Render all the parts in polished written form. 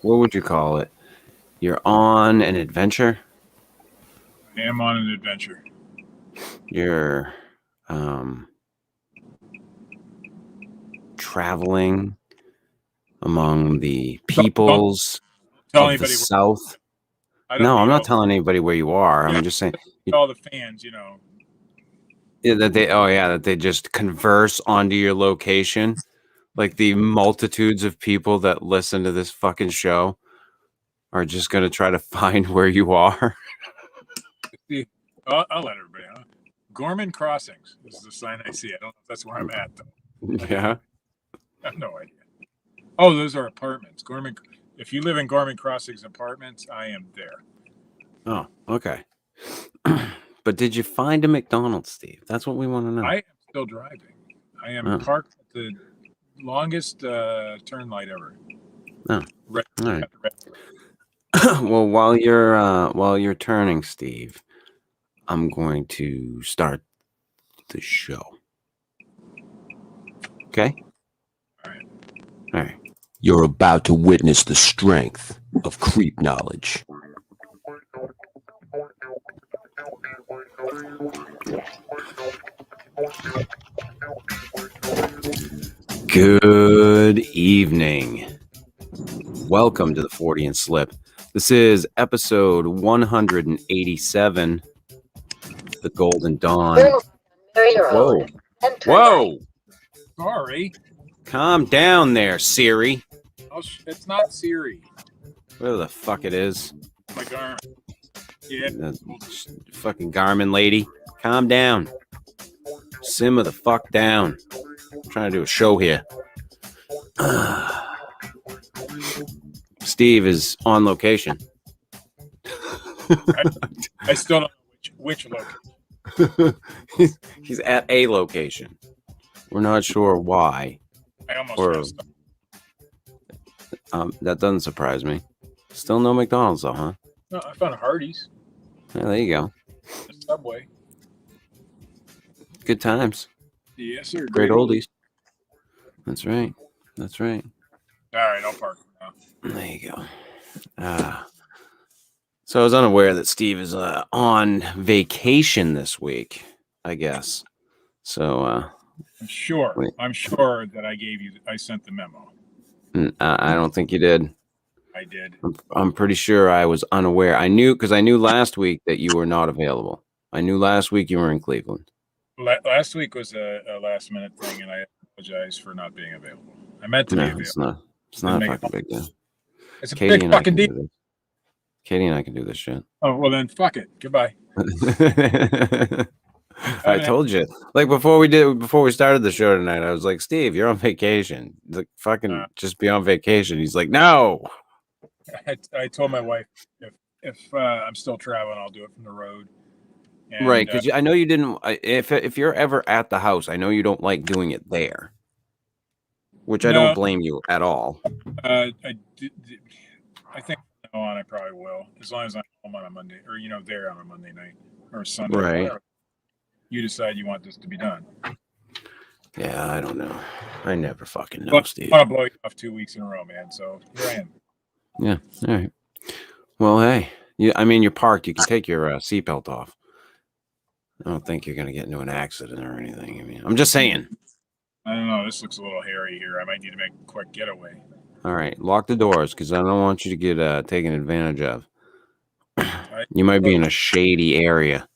what would you call it? You're on an adventure. I am on an adventure. You're traveling among the Don't peoples tell of the anybody. South. I don't No, I'm need not all. telling anybody where you are. Yeah, I'm just saying all the fans. that they. Oh yeah, that they just converse onto your location, like the multitudes of people that listen to this fucking show are just gonna try to find where you are. See, I'll let everybody know. Gorman Crossings is the sign I see. I don't know if that's where I'm at though. Yeah. I have no idea. Oh, those are apartments. Gorman. If you live in Gorman Crossings apartments, I am there. Oh, okay. But did you find a McDonald's, Steve? That's what we want to know. I am still driving. I am Oh. parked at the longest turn light ever. Oh. Red, All right. red. Well, while you're turning, Steve, I'm going to start the show. Okay? All right. All right. You're about to witness the strength of creep knowledge. Good evening. Welcome to the Fortean Slip. This is episode 187, The Golden Dawn. Whoa. Whoa. Sorry. Calm down there, Siri. Oh, it's not Siri. Whatever the fuck it is. My Garmin. Yeah. That fucking Garmin lady. Calm down. Simmer the fuck down. I'm trying to do a show here. Steve is on location. I still don't know which location. He's at a location. We're not sure why. I almost messed up. That doesn't surprise me. Still no McDonald's though, huh? No, I found a Hardee's. Yeah, there you go. A Subway. Good times. Yes, sir. Great oldies. That's right. That's right. All right, I'll park now. There you go. So I was unaware that Steve is on vacation this week, I guess. So I'm sure that I sent the memo. I don't think you did. I did. I'm pretty sure I was unaware. I knew last week that you were not available. I knew last week you were in Cleveland. Last week was a last minute thing, and I apologize for not being available. I meant to be available. It's not a fucking big deal. It's a big fucking deal. Katie and I can do this shit. Oh, well then fuck it. Goodbye. I told you. Like before we started the show tonight, I was like, Steve, you're on vacation. He's like, fucking just be on vacation. He's like, no. I told my wife if I'm still traveling, I'll do it from the road. And, right, because I know you didn't. If you're ever at the house, I know you don't like doing it there, which I don't blame you at all. I think from now on I probably will, as long as I'm home on a Monday, or there on a Monday night or Sunday. Right. Whatever. You decide you want this to be done. Yeah, I don't know. I never fucking know, Steve. I want to blow you off 2 weeks in a row, man. So here I am. Yeah. All right. Well, hey, you're parked. You can take your seatbelt off. I don't think you're going to get into an accident or anything. I mean, I'm just saying. I don't know. This looks a little hairy here. I might need to make a quick getaway. All right. Lock the doors because I don't want you to get taken advantage of. You might be in a shady area.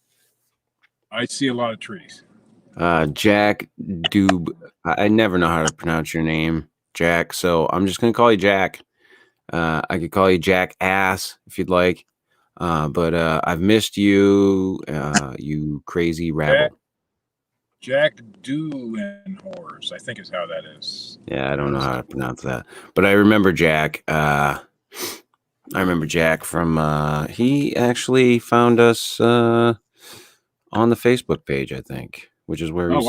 I see a lot of trees. Jack Doob. I never know how to pronounce your name, Jack. So I'm just going to call you Jack. I could call you Jack Ass if you'd like. But I've missed you, you crazy rabble. Jack Doohenhorse, I think is how that is. Yeah, I don't know how to pronounce that. But I remember Jack. I remember Jack from, he actually found us on the Facebook page, I think, which is where he's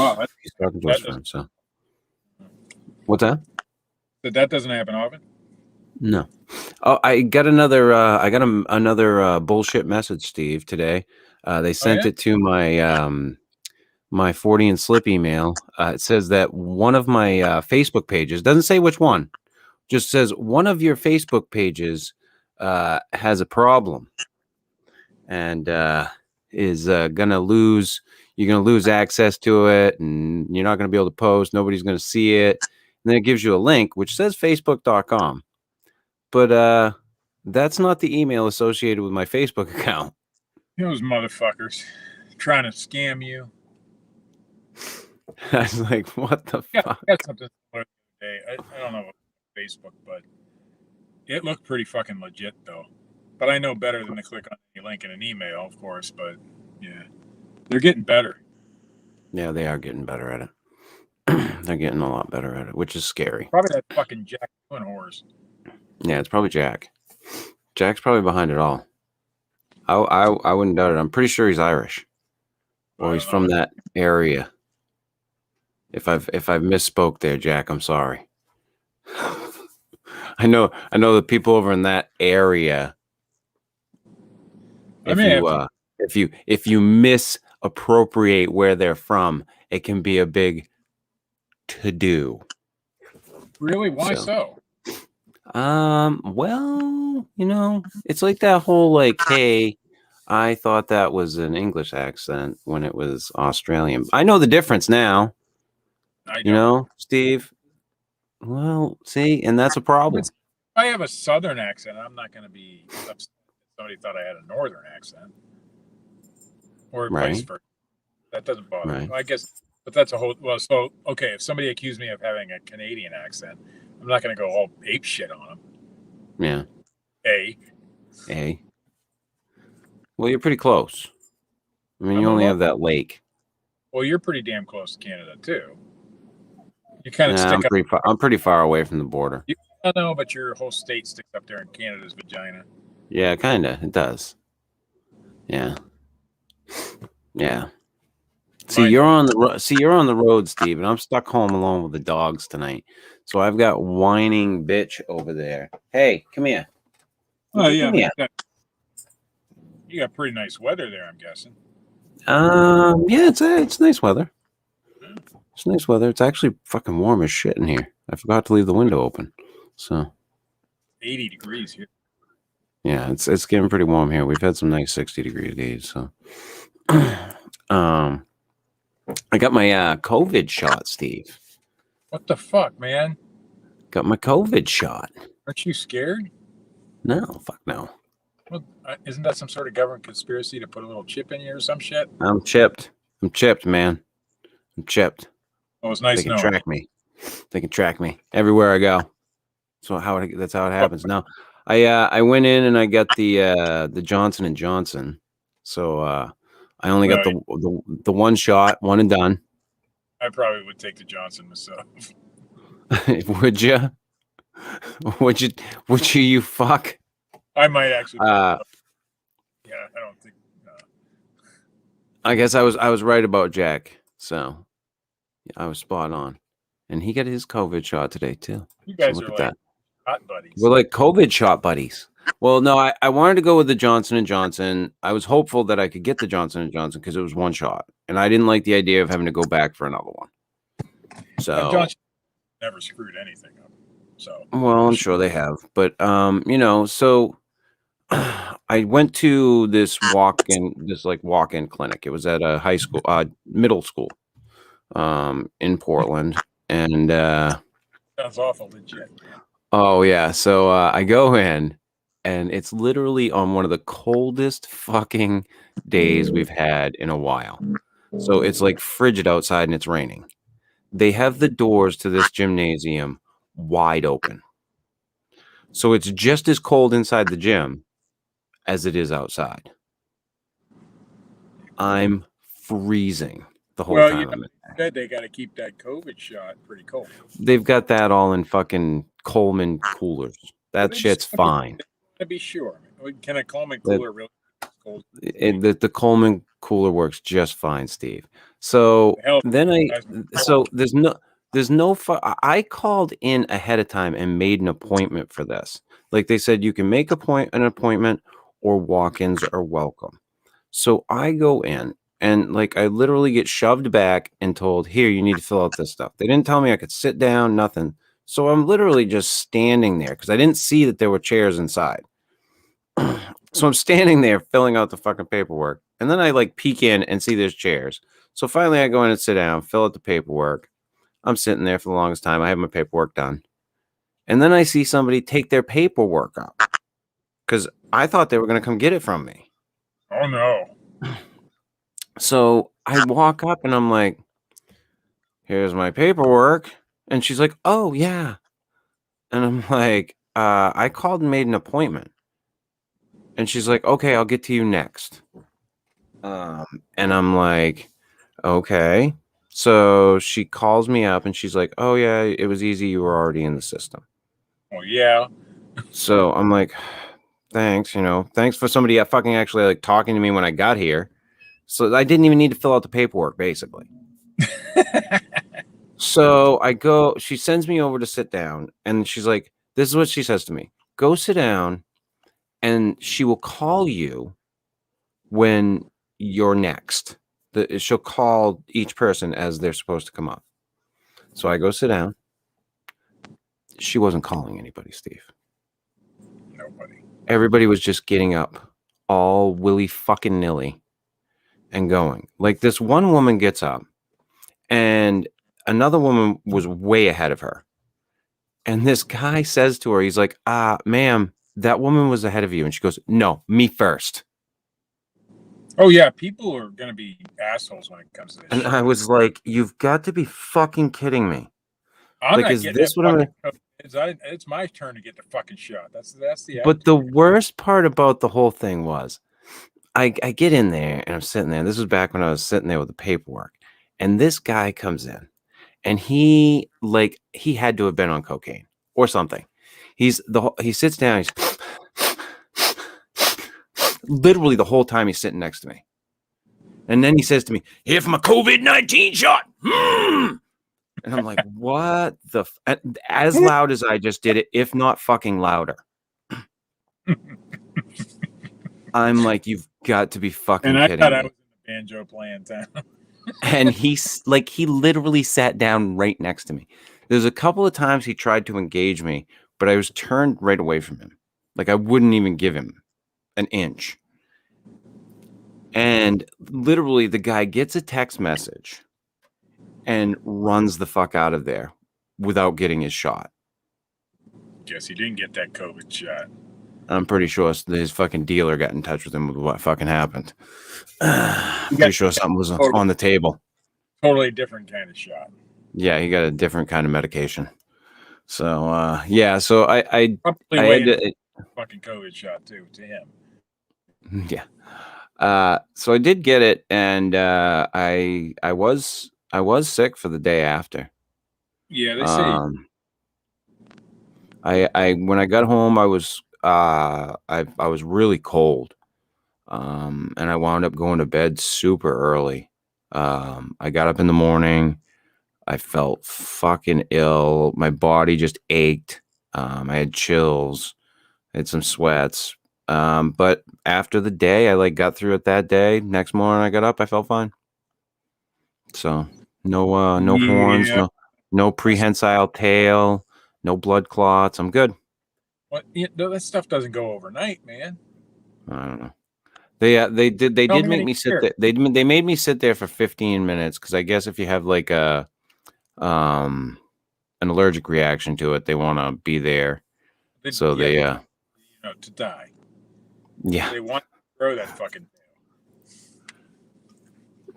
talking to us from. So, what's that? That doesn't happen often? No. Oh, I got another another bullshit message, Steve, today. They sent it to my my Fortean Slip email. It says that one of my Facebook pages, doesn't say which one, just says one of your Facebook pages has a problem and is gonna lose. You're gonna lose access to it, and you're not gonna be able to post. Nobody's gonna see it. And then it gives you a link which says Facebook.com, but that's not the email associated with my Facebook account. Those motherfuckers trying to scam you. I was like, what the Yeah, fuck? I got something similar today. I don't know about Facebook, but it looked pretty fucking legit though. But I know better than to click on any link in an email, of course. But yeah, they're getting better. Yeah, they are getting better at it. They're getting a lot better at it, which is scary. Probably that fucking Jack doing horse. Yeah, it's probably Jack. Jack's probably behind it all. I wouldn't doubt it. I'm pretty sure he's Irish, or he's from that area. If I've misspoke there, Jack, I'm sorry. I know the people over in that area. If you misappropriate where they're from, it can be a big to do. Really? Why so? Well, it's like that whole like, hey, I thought that was an English accent when it was Australian. I know the difference now. Steve. Well, see, and that's a problem. I have a southern accent. I'm not going to be upset if somebody thought I had a northern accent. Or vice versa. That doesn't bother me. Well, I guess, but that's a whole. Well, so okay, if somebody accused me of having a Canadian accent, I'm not going to go all ape shit on them. Yeah. A. Well, you're pretty close. I mean, you only have that lake. Well, you're pretty damn close to Canada too. You kind of stick up. I'm pretty far away from the border. I know, but your whole state sticks up there in Canada's vagina. Yeah, kind of. It does. Yeah. Yeah. See, you're on the road, Steve, and I'm stuck home alone with the dogs tonight. So I've got whining bitch over there. Hey, come here. Oh yeah, you got pretty nice weather there, I'm guessing. Yeah, it's nice weather. It's nice weather. It's actually fucking warm as shit in here. I forgot to leave the window open. So 80 degrees here. Yeah, it's getting pretty warm here. We've had some nice 60-degree days. So I got my COVID shot, Steve. What the fuck, man? Got my COVID shot. Aren't you scared? No, fuck no. Well, isn't that some sort of government conspiracy to put a little chip in you or some shit? I'm chipped, man. I'm chipped. Oh, it's nice. They can track me. They can track me everywhere I go. So that's how it happens. Now, I went in and I got the Johnson & Johnson. So I only got the one shot, one and done. I probably would take the Johnson myself. Would you? Would you? You fuck. I might actually. Yeah, I don't think. I guess I was right about Jack. So I was spot on, and he got his COVID shot today too. You guys are like hot buddies. We're like COVID shot buddies. Well, no, I wanted to go with the Johnson & Johnson. I was hopeful that I could get the Johnson & Johnson because it was one shot, and I didn't like the idea of having to go back for another one. So Johnson never screwed anything up. So well, I'm sure they have, but so I went to this walk-in clinic. It was at a high school, middle school, in Portland, and sounds awful legit. Oh yeah, so I go in, and it's literally on one of the coldest fucking days we've had in a while. So it's like frigid outside, and it's raining. They have the doors to this gymnasium wide open, so it's just as cold inside the gym as it is outside. I'm freezing the whole time. They got to keep that COVID shot pretty cold. They've got that all in fucking Coleman coolers. That shit's fine. To be sure, can a Coleman cooler really cold? The Coleman cooler works just fine, Steve. So then there's no. I called in ahead of time and made an appointment for this. Like they said, you can make an appointment or walk-ins are welcome. So I go in and I literally get shoved back and told, here, you need to fill out this stuff. They didn't tell me I could sit down, nothing. So I'm literally just standing there because I didn't see that there were chairs inside. So I'm standing there filling out the fucking paperwork. And then I like peek in and see there's chairs. So finally I go in and sit down, fill out the paperwork. I'm sitting there for the longest time. I have my paperwork done. And then I see somebody take their paperwork up because I thought they were going to come get it from me. Oh, no. So I walk up and I'm like, here's my paperwork. And she's like, oh, yeah. And I'm like, I called and made an appointment. And she's like, okay, I'll get to you next. And I'm like, okay. So she calls me up and she's like, oh, yeah, it was easy. You were already in the system. Oh, yeah. So I'm like, thanks, thanks for somebody fucking actually like talking to me when I got here. So I didn't even need to fill out the paperwork, basically. So I go, she sends me over to sit down and she's like, this is what she says to me. Go sit down and she will call you when you're next. She'll call each person as they're supposed to come up. So I go sit down. She wasn't calling anybody, Steve. Nobody. Everybody was just getting up all willy fucking nilly and going. Like this one woman gets up and another woman was way ahead of her. And this guy says to her, he's like, ma'am, that woman was ahead of you. And she goes, no, me first. Oh, yeah. People are going to be assholes when it comes to this And shit. I was like, you've got to be fucking kidding me. I'm like, not is getting this that what I'm fucking it's my turn to get the fucking shot. That's the But the worst part about the whole thing was I get in there and I'm sitting there. This was back when I was sitting there with the paperwork. And this guy comes in and he had to have been on cocaine or something. He sits down. He's literally the whole time he's sitting next to me. And then he says to me, here for my COVID-19 shot. And I'm like, what the as loud as I just did it, if not fucking louder. I'm like, you've got to be fucking kidding me. And I thought I was in the banjo playing town. And he literally sat down right next to me. There's a couple of times he tried to engage me, but I was turned right away from him. Like I wouldn't even give him an inch. And literally the guy gets a text message and runs the fuck out of there without getting his shot. Guess he didn't get that COVID shot. I'm pretty sure his fucking dealer got in touch with him with what fucking happened. I'm pretty sure something was on the table. Totally different kind of shot. Yeah, he got a different kind of medication. So yeah, so I had to, fucking COVID shot too to him. Yeah. So I did get it, and I was sick for the day after. Yeah, they say. I when I got home, I was really cold, and I wound up going to bed super early. I got up in the morning. I felt fucking ill. My body just ached. I had chills. I had some sweats. But after the day, I got through it that day. Next morning I got up, I felt fine. So no horns, no prehensile tail, no blood clots. I'm good. What? That stuff doesn't go overnight, man. I don't know. They did make me sit there. They made me sit there for 15 minutes because I guess if you have an allergic reaction to it, they want to be there. To die. Yeah. They want to throw that fucking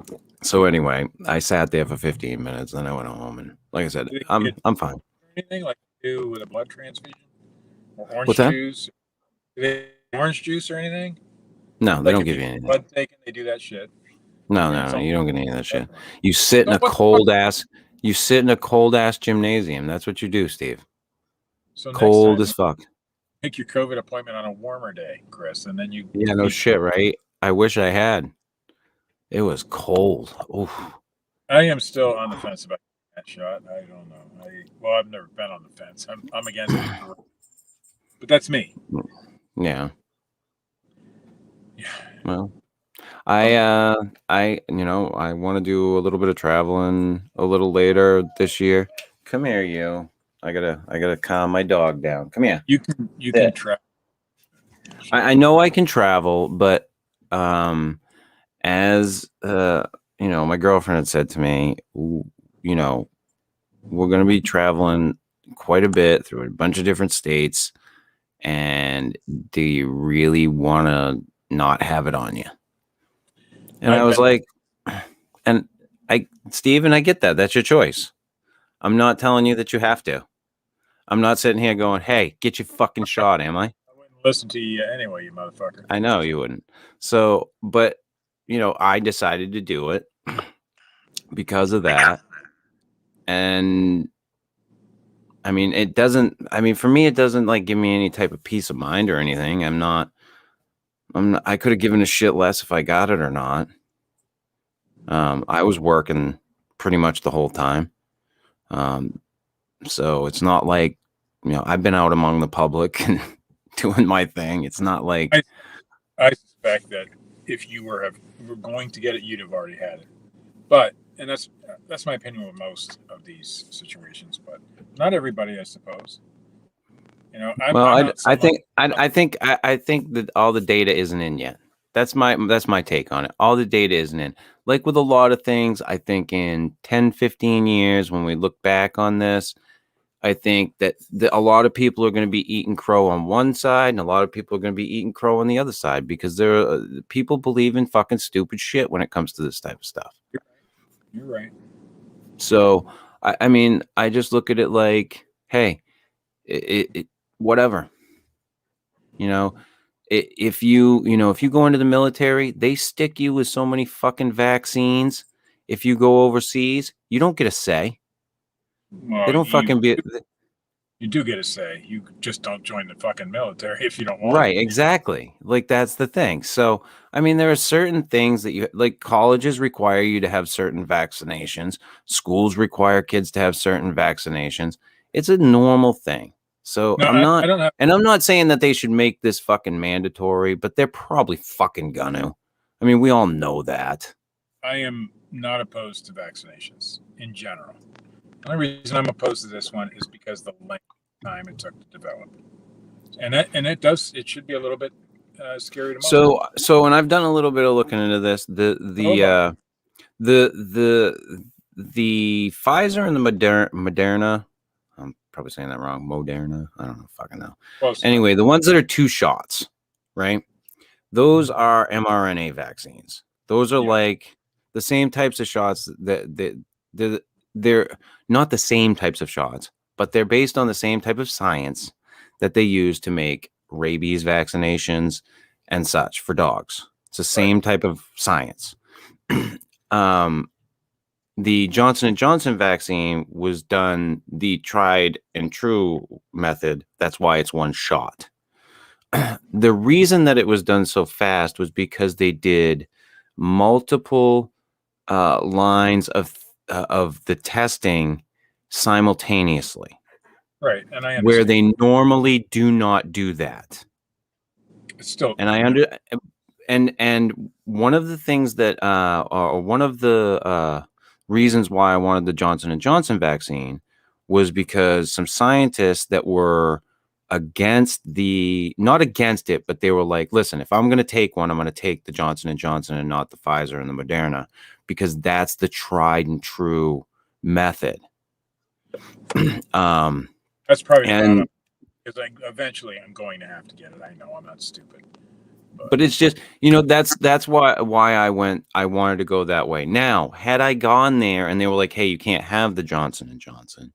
tail. So anyway, I sat there for 15 minutes, then I went home, and like I said, I'm fine. Anything like you do with a blood transfusion or orange What's that? juice? Do they orange juice or anything? No, they don't give you anything. Blood taken, they do that shit. No, you don't get any of that shit. You sit in a cold ass gymnasium. That's what you do, Steve. So cold as fuck. Make your COVID appointment on a warmer day, Chris, and then you. Yeah, no shit, right? I wish I had. It was cold. Oof. I am still on the fence about that shot. I don't know. I've never been on the fence. I'm against it, but that's me. Yeah. Yeah. Well, I want to do a little bit of traveling a little later this year. Come here, you. I gotta calm my dog down. Come here. You can travel. I know I can travel, but as my girlfriend had said to me, we're gonna be traveling quite a bit through a bunch of different states, and do you really want to not have it on you? And I was like, Steven, I get that. That's your choice. I'm not telling you that you have to. I'm not sitting here going, hey, get your fucking shot, am I? I wouldn't listen to you anyway, you motherfucker. I know you wouldn't. So, but, I decided to do it because of that. And I mean, for me, it doesn't like give me any type of peace of mind or anything. I could have given a shit less if I got it or not. I was working pretty much the whole time. So it's not like, I've been out among the public and doing my thing. It's not like I suspect that if you were going to get it, you'd have already had it. But and that's my opinion with most of these situations, but not everybody, I suppose. I think that all the data isn't in yet. That's my take on it. All the data isn't in. Like with a lot of things, I think in 10, 15 years, when we look back on this, I think that a lot of people are going to be eating crow on one side and a lot of people are going to be eating crow on the other side because people believe in fucking stupid shit when it comes to this type of stuff. You're right. So, I mean, I just look at it like, hey, it whatever. If you go into the military, they stick you with so many fucking vaccines. If you go overseas, you don't get a say. Well, they don't fucking be. You do get a say. You just don't join the fucking military if you don't want. Right, exactly. Like that's the thing. So, I mean, there are certain things that you like. Colleges require you to have certain vaccinations. Schools require kids to have certain vaccinations. It's a normal thing. So No, I'm not saying that they should make this fucking mandatory, but they're probably fucking gonna. I mean, we all know that. I am not opposed to vaccinations in general. The only reason I'm opposed to this one is because the length of time it took to develop, and it should be a little bit scary to most. So, and I've done a little bit of looking into this. The Pfizer and the Moderna. I'm probably saying that wrong. Moderna. I don't know. Fucking know. Anyway, the ones that are 2 shots, right? Those are mRNA vaccines. Those are like the same types of shots that they're not the same types of shots, but they're based on the same type of science that they use to make rabies vaccinations and such for dogs. It's the same type of science. The Johnson & Johnson vaccine was done the tried and true method. That's why it's 1 shot. The reason that it was done so fast was because they did multiple lines of the testing simultaneously. Right, and I understand. Where they normally do not do that. It's still, and and one of the things that or one of the reasons why I wanted the Johnson & Johnson vaccine was because some scientists that were not against it, but they were like, listen, if I'm going to take one, I'm going to take the Johnson & Johnson and not the Pfizer and the Moderna, because that's the tried and true method. That's probably because eventually I'm going to have to get it. I know I'm not stupid. But it's just, that's why I wanted to go that way. Now, had I gone there and they were like, hey, you can't have the Johnson & Johnson,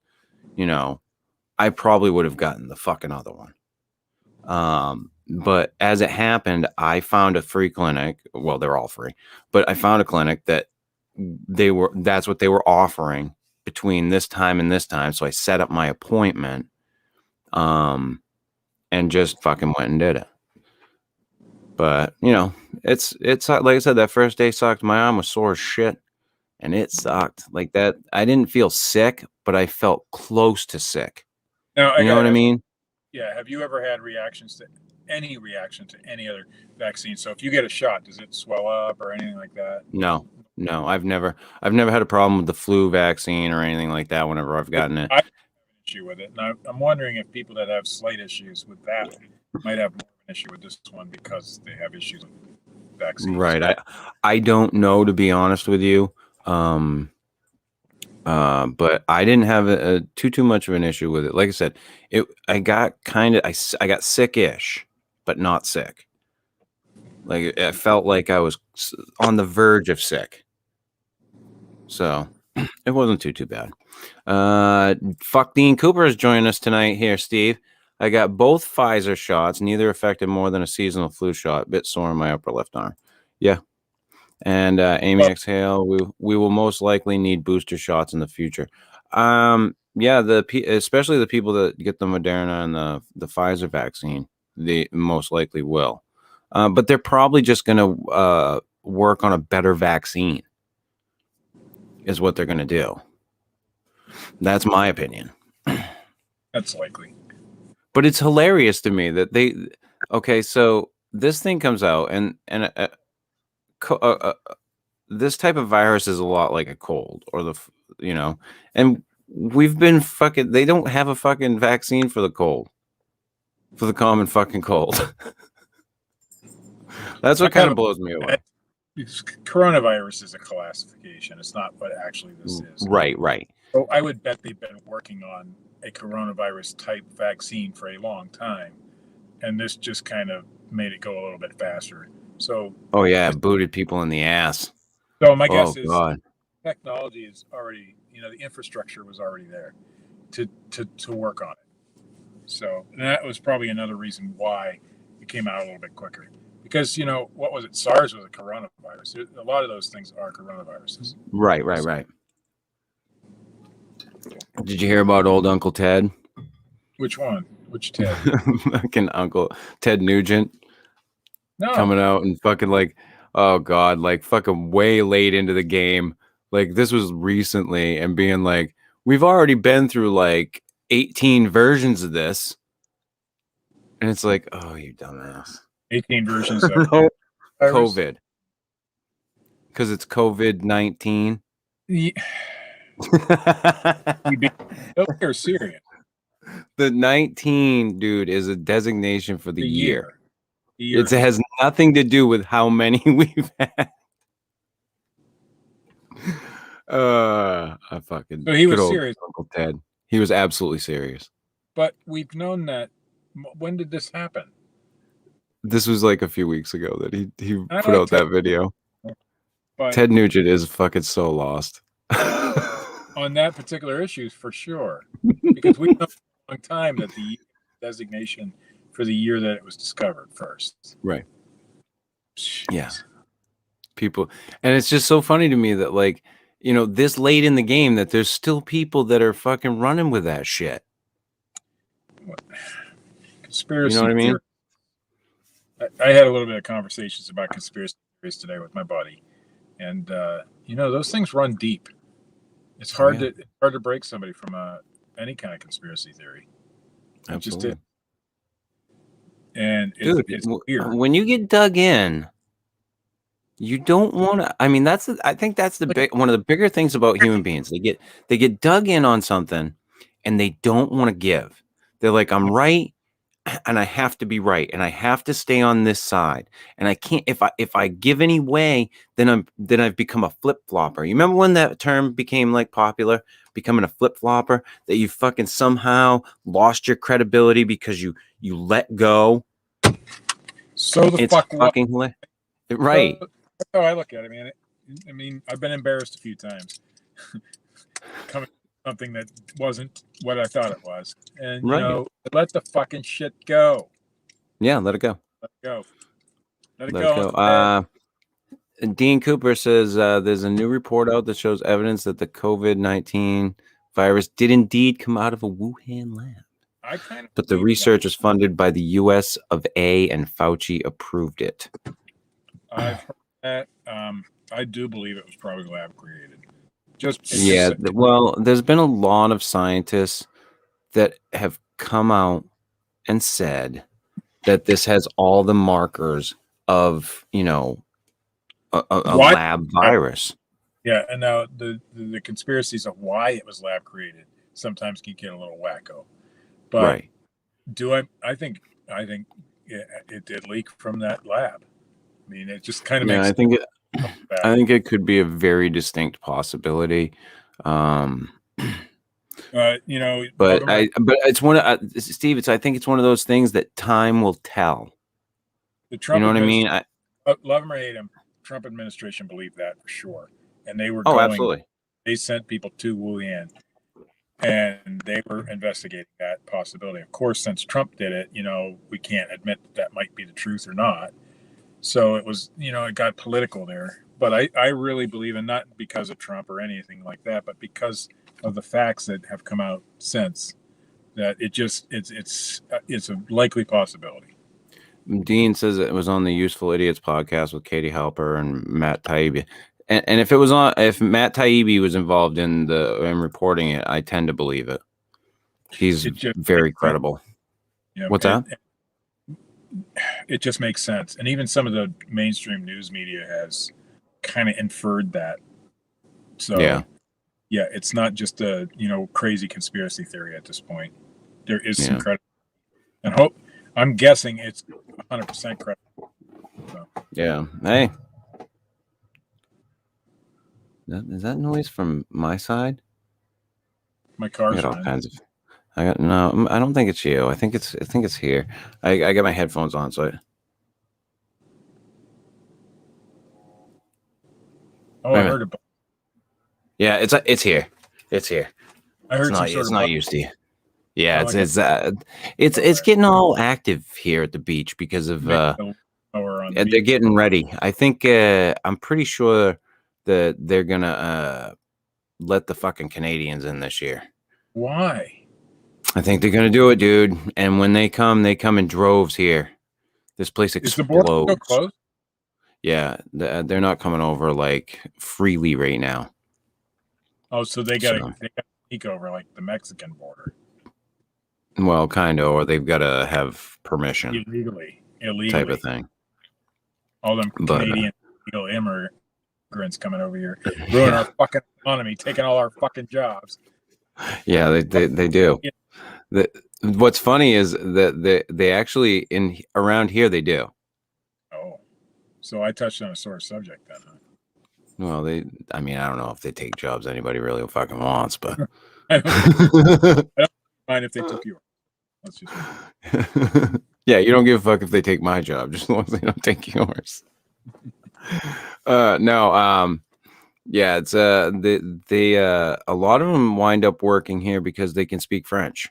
I probably would have gotten the fucking other one. But as it happened, I found a free clinic. Well, they're all free, but I found a clinic that that's what they were offering between this time and this time. So I set up my appointment, and just fucking went and did it. But it's like I said, that first day sucked. My arm was sore as shit, and it sucked like that. I didn't feel sick, but I felt close to sick. Now, you know what I mean? Yeah. Have you ever had reaction to any other vaccine? So if you get a shot, does it swell up or anything like that? No, I've never had a problem with the flu vaccine or anything like that whenever I've gotten it. I issue with it. And I'm wondering if people that have slight issues with that might have more of an issue with this one because they have issues with vaccines. Right. I don't know, to be honest with you. But I didn't have too much of an issue with it. Like I said, I got sick-ish, but not sick. Like I felt like I was on the verge of sick. So it wasn't too bad. Fuck, Dean Cooper is joining us tonight here, Steve. I got both Pfizer shots, neither affected more than a seasonal flu shot. Bit sore in my upper left arm. Yeah. And Amy Exhale, we will most likely need booster shots in the future. Yeah, especially the people that get the Moderna and the Pfizer vaccine, they most likely will. But they're probably just going to work on a better vaccine, is what they're going to do. That's my opinion. That's likely. But it's hilarious to me that so this thing comes out and this type of virus is a lot like a cold or and we've been they don't have a fucking vaccine for the cold, for the common fucking cold. That's what kind of blows me away. Coronavirus is a classification. It's not what actually this is. Right. So I would bet they've been working on a coronavirus type vaccine for a long time. And this just kind of made it go a little bit faster. So, oh yeah, booted people in the ass. So my guess is God. Technology is already, the infrastructure was already there to work on it. So that was probably another reason why it came out a little bit quicker. Because, what was it? SARS was a coronavirus. A lot of those things are coronaviruses. Right. Did you hear about old Uncle Ted? Which one? Which Ted? Fucking Uncle Ted Nugent. No. Coming out and fucking like, oh God, like fucking way late into the game. Like this was recently and being like, we've already been through like 18 versions of this. And it's like, oh, you dumbass. 18 versions of COVID. Because it's COVID-19. Yeah. You're serious. The 19, dude, is a designation for the year. It has nothing to do with how many we've had. I fucking. So he was serious. Uncle Ted. He was absolutely serious. But we've known that. When did this happen? This was like a few weeks ago that he put out that video. But Ted Nugent is fucking so lost. On that particular issue, for sure. Because we've known for a long time that the designation for the year that it was discovered first. Right. Jeez. Yeah. People. And it's just so funny to me that like, this late in the game that there's still people that are fucking running with that shit. Conspiracy. You know what I mean? I had a little bit of conversations about conspiracy theories today with my buddy. And, those things run deep. It's hard to break somebody from any kind of conspiracy theory. Absolutely. And it's weird. When you get dug in, you don't want to. I mean, I think that's one of the bigger things about human beings. They get dug in on something, and they don't want to give. They're like, I'm right, and I have to be right, and I have to stay on this side, and I can't. If I give any way, then I've become a flip flopper. You remember when that term became like popular, becoming a flip flopper? That you fucking somehow lost your credibility because you let go. So it's fucking hilarious. Right. That's how I look at it, man. I mean, I've been embarrassed a few times. Coming something that wasn't what I thought it was. And let the fucking shit go. Yeah, let it go. Let it go. Let it go. Dean Cooper says there's a new report out that shows evidence that the COVID-19 virus did indeed come out of a Wuhan lab. But the research was funded by the US of A, and Fauci approved it. I've heard that. I do believe it was probably lab created. Well, there's been a lot of scientists that have come out and said that this has all the markers of, a lab virus. Yeah, and now the conspiracies of why it was lab created sometimes can get a little wacko. But I think it did leak from that lab. I mean, it just kind of makes. I think it could be a very distinct possibility. But it's one of Steve. I think it's one of those things that time will tell. The Trump, you know what I mean? Love him or hate him, Trump administration believed that for sure, and they were absolutely. They sent people to Wuhan, and they were investigating that possibility. Of course, since Trump did it, we can't admit that might be the truth or not. So it was, it got political there. But I really believe, and not because of Trump or anything like that, but because of the facts that have come out since, that it's a likely possibility. Dean says it was on the Useful Idiots podcast with Katie Halper and Matt Taibbi. And if Matt Taibbi was involved in reporting it, I tend to believe it. He's very credible. What's that? It just makes sense. And even some of the mainstream news media has kind of inferred that. So yeah, it's not just a, crazy conspiracy theory at this point. There is some credit. And I'm guessing it's 100% credible. So. Yeah. Hey. Is that noise from my side? My car's I got all kinds of. I don't think it's you. I think it's here. I got my headphones on, so. I heard it. Yeah, it's here. It's here. I heard it's not used to you. Yeah, it's getting all active here at the beach because of they're getting ready. I think I'm pretty sure that they're gonna let the fucking Canadians in this year. Why? I think they're gonna do it, dude. And when they come in droves here. This place explodes. Is the border still closed? Yeah, they're not coming over like freely right now. Oh, so they got to sneak over like the Mexican border. Well, kind of, or they've got to have permission. Illegally. Type of thing. All them Canadian illegal immigrants coming over here, ruining our fucking economy, taking all our fucking jobs. Yeah, they do. Yeah. What's funny is that they actually around here they do. Oh, so I touched on a sore subject then. Huh? Well, I don't know if they take jobs anybody really fucking wants, but I don't mind if they took yours. Let's just. Yeah, you don't give a fuck if they take my job, just as long as they don't take yours. Yeah, it's they a lot of them wind up working here because they can speak French,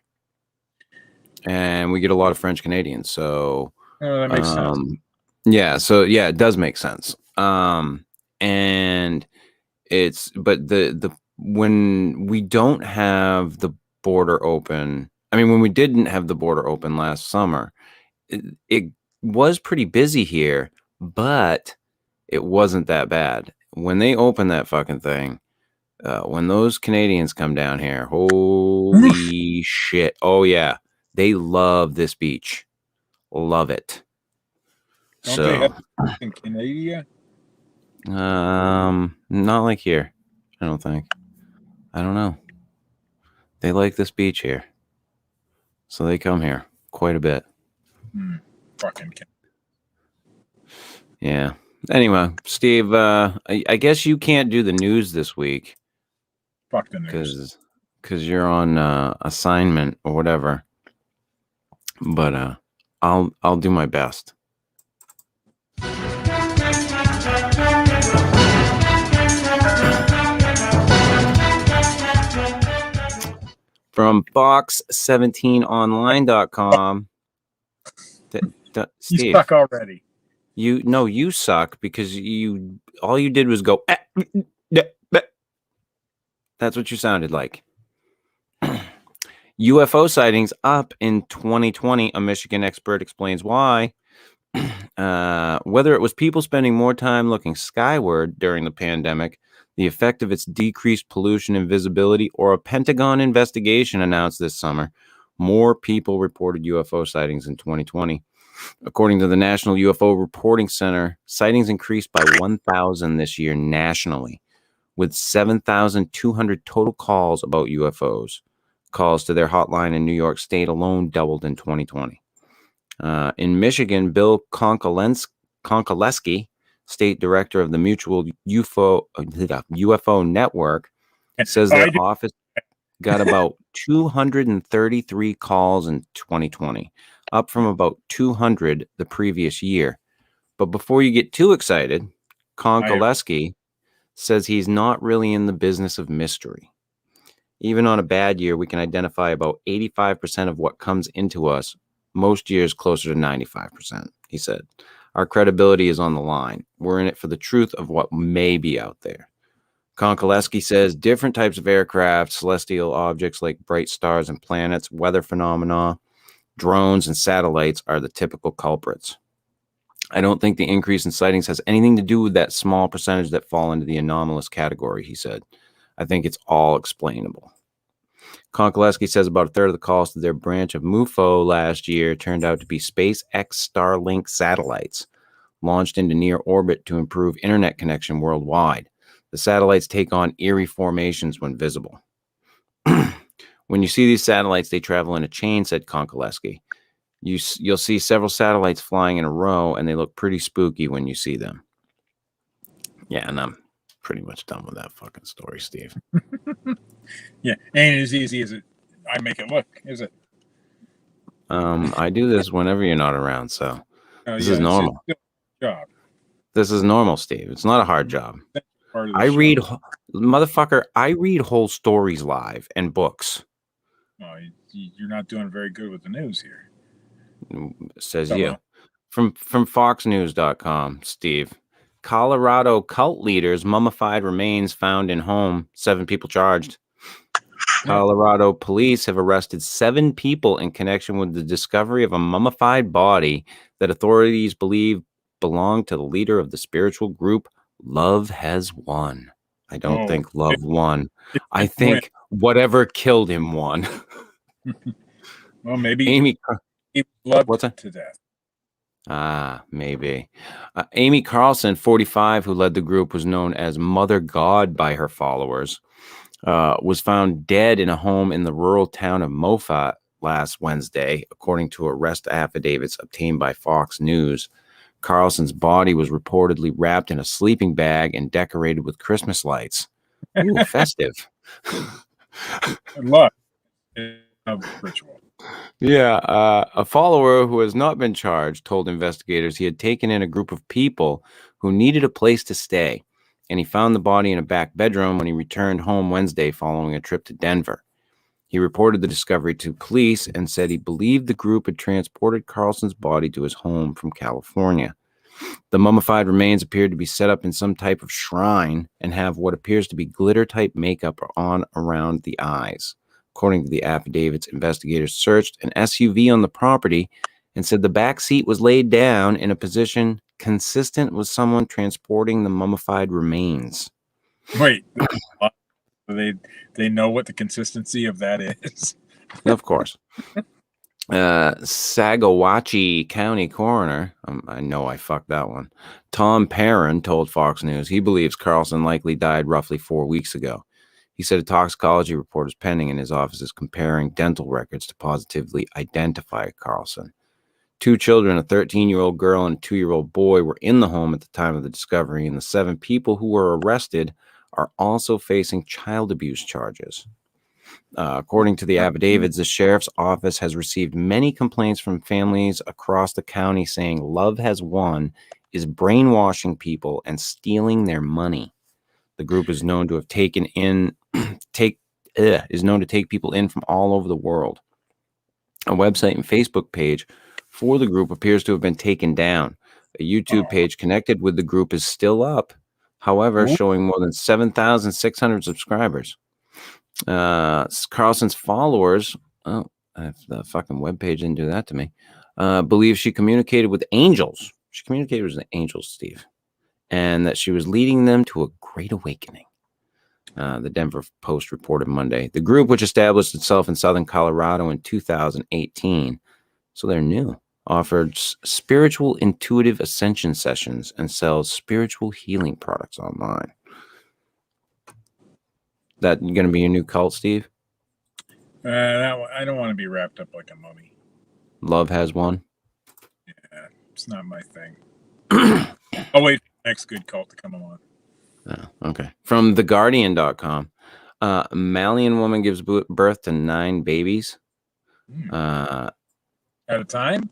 and we get a lot of French Canadians. So that makes sense. Yeah, so yeah, it does make sense. And but when we don't have the border open, when we didn't have the border open last summer, it was pretty busy here, but it wasn't that bad. When they open that fucking thing, when those Canadians come down here, holy shit. Oh yeah. They love this beach. Love it. Don't they have in Canada? Not like here. I don't think. I don't know. They like this beach here. So they come here quite a bit. Fucking yeah. Anyway, Steve, I guess you can't do the news this week. Fuck the news. Because you're on assignment or whatever. But I'll do my best. From Fox17online.com. Steve, you suck already. You suck because all you did was go. That's what you sounded like. UFO sightings up in 2020. A Michigan expert explains why. Whether it was people spending more time looking skyward during the pandemic, the effect of its decreased pollution and visibility, or a Pentagon investigation announced this summer, more people reported UFO sightings in 2020. According to the National UFO Reporting Center, sightings increased by 1,000 this year nationally, with 7,200 total calls about UFOs. calls to their hotline in New York State alone doubled in 2020. In Michigan, Bill Konkoleski, state director of the Mutual UFO Network, says their office got about 233 calls in 2020, up from about 200 the previous year. But before you get too excited, Konkoleski says he's not really in the business of mystery. Even on a bad year, we can identify about 85% of what comes into us, most years closer to 95%, he said. Our credibility is on the line. We're in it for the truth of what may be out there. Konkoleski says different types of aircraft, celestial objects like bright stars and planets, weather phenomena, drones, and satellites are the typical culprits. I don't think the increase in sightings has anything to do with that small percentage that fall into the anomalous category, he said. I think it's all explainable. Konkoleski says about a third of the calls to their branch of MUFO last year turned out to be SpaceX Starlink satellites launched into near orbit to improve internet connection worldwide. The satellites take on eerie formations when visible. When you see these satellites, they travel in a chain, said Konkoleski. You'll see several satellites flying in a row, and they look pretty spooky when you see them. Yeah, and I'm pretty much done with that fucking story, Steve. Yeah, ain't as easy as I make it look, is it? I do this whenever you're not around, so this is normal. Job. This is normal, Steve. It's not a hard job. I read whole stories live and books. Oh, you're not doing very good with the news here. Says you. From foxnews.com, Steve. Colorado cult leaders mummified remains found in home. 7 people charged. Colorado police have arrested 7 people in connection with the discovery of a mummified body that authorities believe belonged to the leader of the spiritual group Love Has Won. I don't think love won. I think whatever killed him won. Well, maybe Amy loved to death. Maybe. Amy Carlson, 45, who led the group, was known as Mother God by her followers, was found dead in a home in the rural town of Moffat last Wednesday, according to arrest affidavits obtained by Fox News. Carlson's body was reportedly wrapped in a sleeping bag and decorated with Christmas lights. Ooh, festive. Luck. Ritual. Yeah, a follower who has not been charged told investigators he had taken in a group of people who needed a place to stay, and he found the body in a back bedroom when he returned home Wednesday following a trip to Denver. He reported the discovery to police and said he believed the group had transported Carlson's body to his home from California. The mummified remains appeared to be set up in some type of shrine and have what appears to be glitter-type makeup on around the eyes. According to the affidavits, investigators searched an SUV on the property and said the back seat was laid down in a position consistent with someone transporting the mummified remains. Wait, they know what the consistency of that is? Of course. Saguache County coroner, I know I fucked that one, Tom Perrin told Fox News he believes Carlson likely died roughly 4 weeks ago. He said a toxicology report is pending in his office is comparing dental records to positively identify Carlson. 2 children, a 13-year-old girl and a 2-year-old boy, were in the home at the time of the discovery, and the 7 people who were arrested are also facing child abuse charges. According to the affidavits, the sheriff's office has received many complaints from families across the county saying Love Has Won is brainwashing people and stealing their money. The group is known to have take people in from all over the world. A website and Facebook page for the group appears to have been taken down. A YouTube page connected with the group is still up, however, showing more than 7,600 subscribers. Carlson's followers, the fucking webpage didn't do that to me, believe she communicated with angels. She communicated with the angels, Steve, and that she was leading them to a great awakening. The Denver Post reported Monday. The group, which established itself in southern Colorado in 2018, so they're new, offered spiritual intuitive ascension sessions and sells spiritual healing products online. That going to be your new cult, Steve? I don't want to be wrapped up like a mummy. Love has one. Yeah, it's not my thing. I'll wait for the next good cult to come along. Oh, okay. From theguardian.com. Malian woman gives birth to 9 babies. At a time?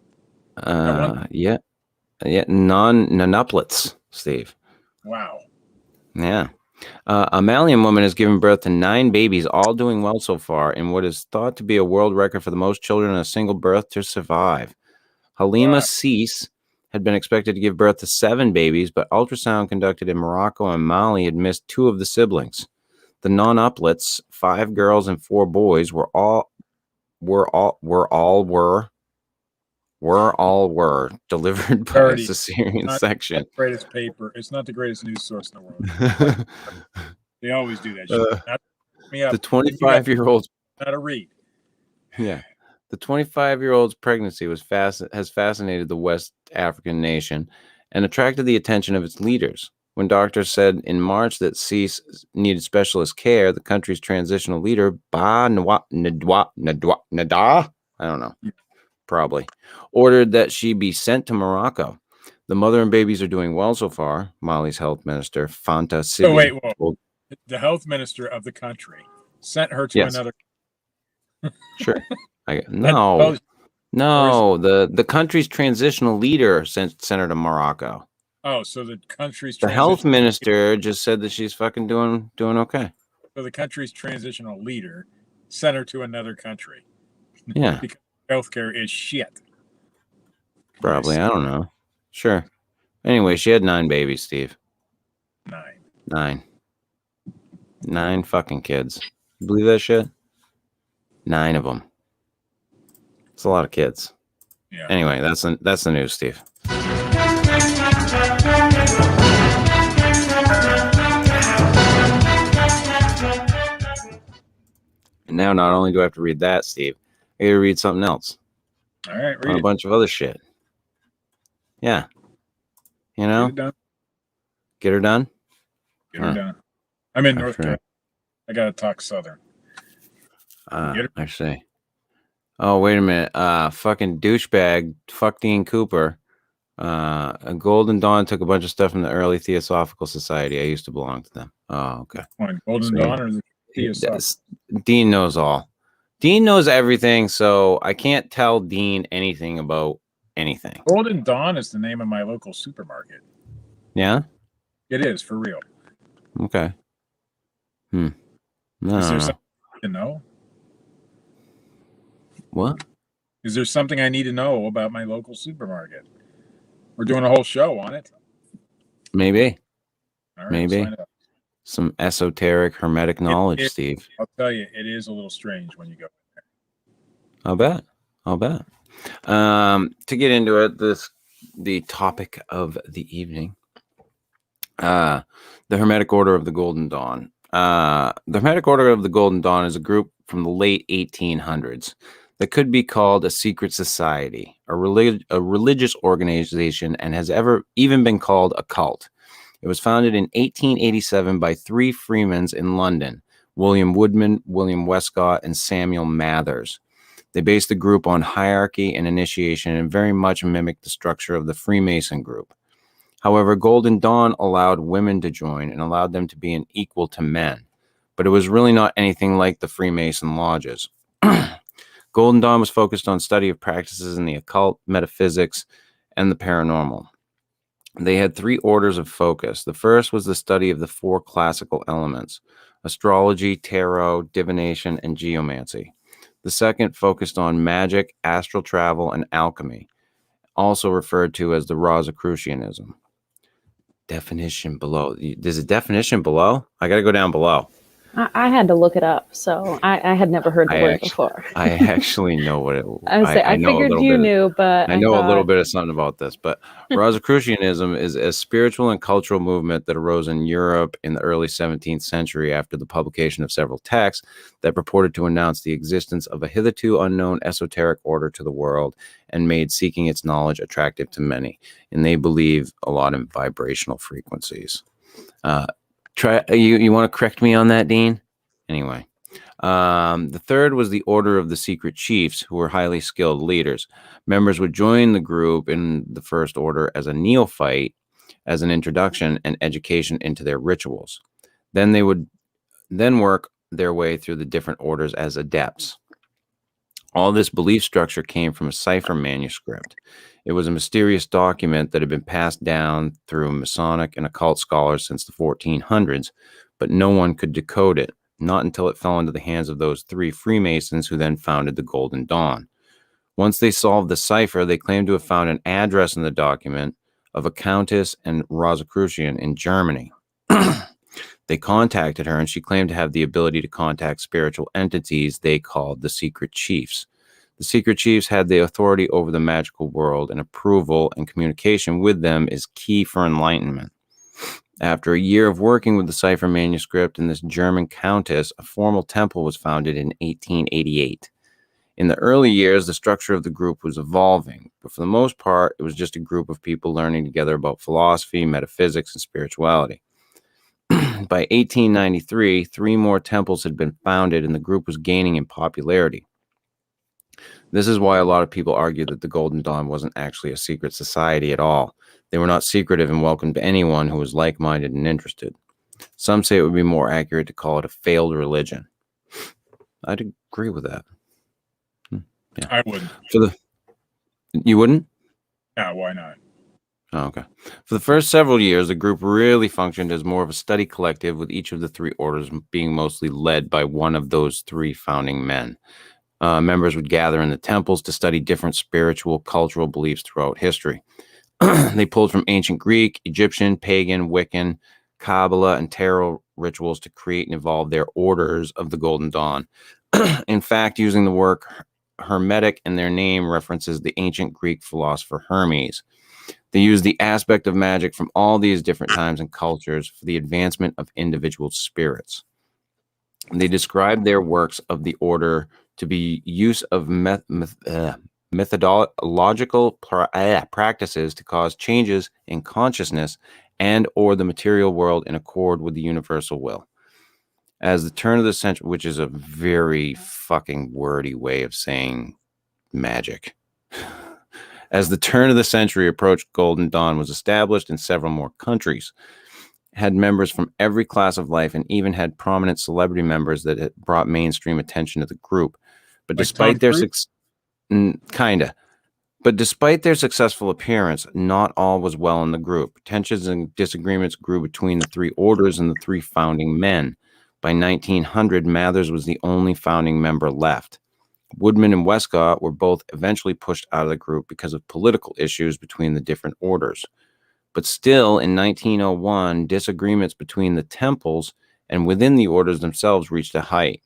Yeah. Nonuplets, Steve. Wow. Yeah. A Malian woman has given birth to 9 babies, all doing well so far, in what is thought to be a world record for the most children in a single birth to survive. Halima Cease had been expected to give birth to 7 babies, but ultrasound conducted in Morocco and Mali had missed 2 of the siblings. The nonuplets, 5 girls and 4 boys, were delivered by a cesarean section. The greatest paper. It's not the greatest news source in the world. They always do that shit. The 25-year-old's how to read. Yeah. The 25-year-old's pregnancy has fascinated the West African nation and attracted the attention of its leaders. When doctors said in March that Cease needed specialist care, the country's transitional leader, Nada, I don't know, probably, ordered that she be sent to Morocco. The mother and babies are doing well so far, Mali's health minister, Fanta Sibi. The health minister of the country sent her to another. Sure. No, the country's transitional leader sent her to Morocco. Oh, so the country's health minister just said that she's fucking doing okay. So the country's transitional leader sent her to another country. Yeah. Because healthcare is shit. Probably. I don't know. Sure. Anyway, she had 9 babies, Steve. 9 fucking kids. You believe that shit? 9 of them. It's a lot of kids. Yeah. Anyway, that's the news, Steve. And now not only do I have to read that, Steve, I got to read something else. All right, read a bunch of other shit. Yeah. You know? Get her done? Get her done. I'm in North Carolina. I got to talk Southern. I see. Oh, wait a minute. Fucking douchebag, fuck Dean Cooper. A Golden Dawn took a bunch of stuff from the early Theosophical Society. I used to belong to them. Oh, okay. Golden Dawn or the Theosophical? Dean knows all. Dean knows everything, so I can't tell Dean anything about anything. Golden Dawn is the name of my local supermarket. Yeah? It is, for real. Okay. No, is there something to know? What? Is there something I need to know about my local supermarket? We're doing a whole show on it. Maybe. All right, maybe. Some esoteric hermetic knowledge, Steve. I'll tell you, it is a little strange when you go there. I'll bet. To get into it, the topic of the evening. The Hermetic Order of the Golden Dawn. The Hermetic Order of the Golden Dawn is a group from the late 1800s that could be called a secret society, a religious organization, and has even been called a cult. It was founded in 1887 by 3 Freemans in London, William Woodman, William Westcott, and Samuel Mathers. They based the group on hierarchy and initiation and very much mimicked the structure of the Freemason group. However, Golden Dawn allowed women to join and allowed them to be an equal to men, but it was really not anything like the Freemason lodges. Golden Dawn was focused on study of practices in the occult, metaphysics, and the paranormal. They had 3 orders of focus. The first was the study of the 4 classical elements: astrology, tarot, divination, and geomancy. The second focused on magic, astral travel, and alchemy, also referred to as the Rosicrucianism. Definition below. There's a definition below? I got to go down below. I had to look it up, so I had never heard the word before. I actually know what it was. I figured you knew, but I know a little bit of something about this. But Rosicrucianism is a spiritual and cultural movement that arose in Europe in the early 17th century after the publication of several texts that purported to announce the existence of a hitherto unknown esoteric order to the world and made seeking its knowledge attractive to many. And they believe a lot in vibrational frequencies. You want to correct me on that, Dean? Anyway, The third was the Order of the Secret Chiefs, who were highly skilled leaders. Members would join the group in the first order as a neophyte, as an introduction and education into their rituals. Then they would work their way through the different orders as adepts. All this belief structure came from a cipher manuscript. It was a mysterious document that had been passed down through Masonic and occult scholars since the 1400s, but no one could decode it, not until it fell into the hands of those three Freemasons who then founded the Golden Dawn. Once they solved the cipher, they claimed to have found an address in the document of a Countess and Rosicrucian in Germany. They contacted her, and she claimed to have the ability to contact spiritual entities they called the Secret Chiefs. The Secret Chiefs had the authority over the magical world, and approval and communication with them is key for enlightenment. After a year of working with the cipher manuscript and this German countess, a formal temple was founded in 1888. In the early years, the structure of the group was evolving, but for the most part, it was just a group of people learning together about philosophy, metaphysics, and spirituality. By 1893, 3 more temples had been founded, and the group was gaining in popularity. This is why a lot of people argue that the Golden Dawn wasn't actually a secret society at all. They were not secretive and welcomed anyone who was like-minded and interested. Some say it would be more accurate to call it a failed religion. I'd agree with that. Yeah. I wouldn't. You wouldn't? Yeah, why not? Oh, okay. For the first several years, the group really functioned as more of a study collective, with each of the 3 orders being mostly led by one of those 3 founding men. Members would gather in the temples to study different spiritual, cultural beliefs throughout history. They pulled from ancient Greek, Egyptian, pagan, Wiccan, Kabbalah, and tarot rituals to create and evolve their orders of the Golden Dawn. In fact, using the word Hermetic in their name references the ancient Greek philosopher Hermes. They used the aspect of magic from all these different times and cultures for the advancement of individual spirits. They described their works of the order to be use of methodological practices to cause changes in consciousness and or the material world in accord with the universal will. As the turn of the century, which is a very fucking wordy way of saying magic. As the turn of the century approached, Golden Dawn was established in several more countries, had members from every class of life, and even had prominent celebrity members that had brought mainstream attention to the group. But despite their despite their successful appearance, not all was well in the group. Tensions and disagreements grew between the 3 orders and the 3 founding men. By 1900, Mathers was the only founding member left. Woodman and Westcott were both eventually pushed out of the group because of political issues between the different orders. But still, in 1901, disagreements between the temples and within the orders themselves reached a height.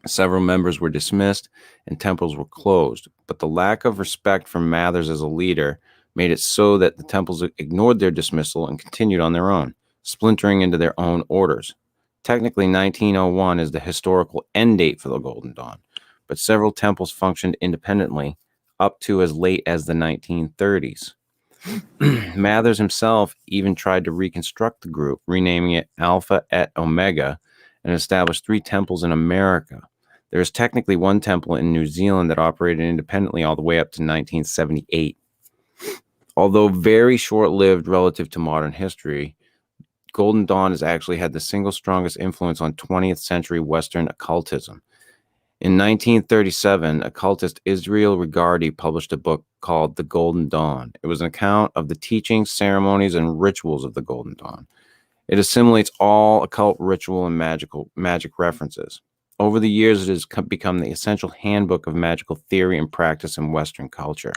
Several members were dismissed and temples were closed, but the lack of respect for Mathers as a leader made it so that the temples ignored their dismissal and continued on their own, splintering into their own orders. Technically, 1901 is the historical end date for the Golden Dawn, but several temples functioned independently up to as late as the 1930s. Mathers himself even tried to reconstruct the group, renaming it Alpha et Omega, and established 3 temples in America. There is technically 1 temple in New Zealand that operated independently all the way up to 1978. Although very short-lived relative to modern history, Golden Dawn has actually had the single strongest influence on 20th century Western occultism. In 1937, occultist Israel Regardie published a book called The Golden Dawn. It was an account of the teachings, ceremonies, and rituals of the Golden Dawn. It assimilates all occult ritual and magic references. Over the years, it has become the essential handbook of magical theory and practice in Western culture.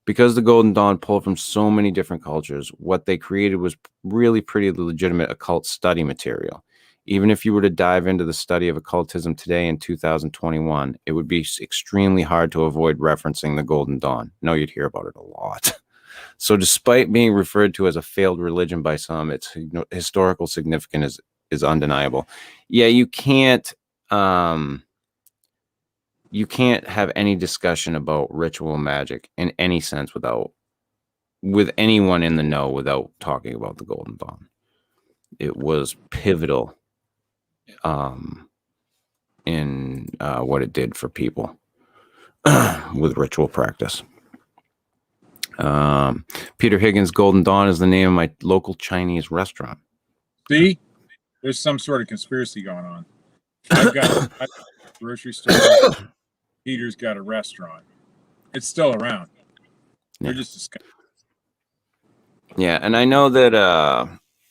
Because the Golden Dawn pulled from so many different cultures, what they created was really pretty legitimate occult study material. Even if you were to dive into the study of occultism today in 2021, it would be extremely hard to avoid referencing the Golden Dawn. No, you'd hear about it a lot. So despite being referred to as a failed religion by some, its historical significance is undeniable. Yeah, you can't have any discussion about ritual magic in any sense with anyone in the know without talking about the Golden Dawn. It was pivotal in what it did for people with ritual practice. Peter Higgins' Golden Dawn is the name of my local Chinese restaurant. See, there's some sort of conspiracy going on. I've got a grocery store. Peter's got a restaurant. It's still around. They're just discussing. Yeah, and I know that